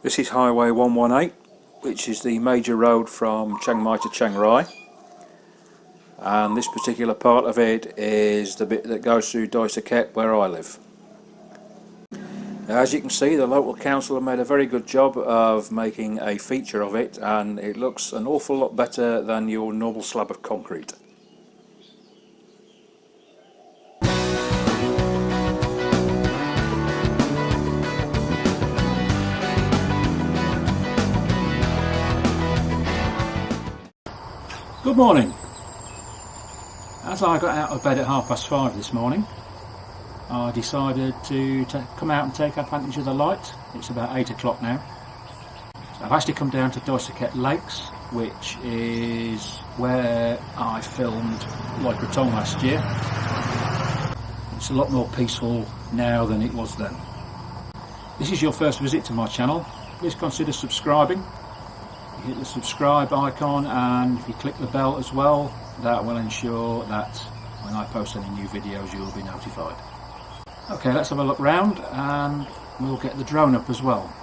This is Highway 118, which is the major road from Chiang Mai to Chiang Rai, and this particular part of it is the bit that goes through Doi Saket, where I live. Now, as you can see, the local council have made a very good job of making a feature of it, and it looks an awful lot better than your normal slab of concrete. Good morning. As I got out of bed at 5:30 this morning, I decided to come out and take advantage of the light. It's about 8 o'clock now. So I've actually come down to Doi Saket Lakes, which is where I filmed Loy Khratong last year. It's a lot more peaceful now than it was then. If this is your first visit to my channel, please consider subscribing. Hit the subscribe icon, and if you click the bell as well, that will ensure that when I post any new videos you'll be notified. Okay, let's have a look round and we'll get the drone up as well.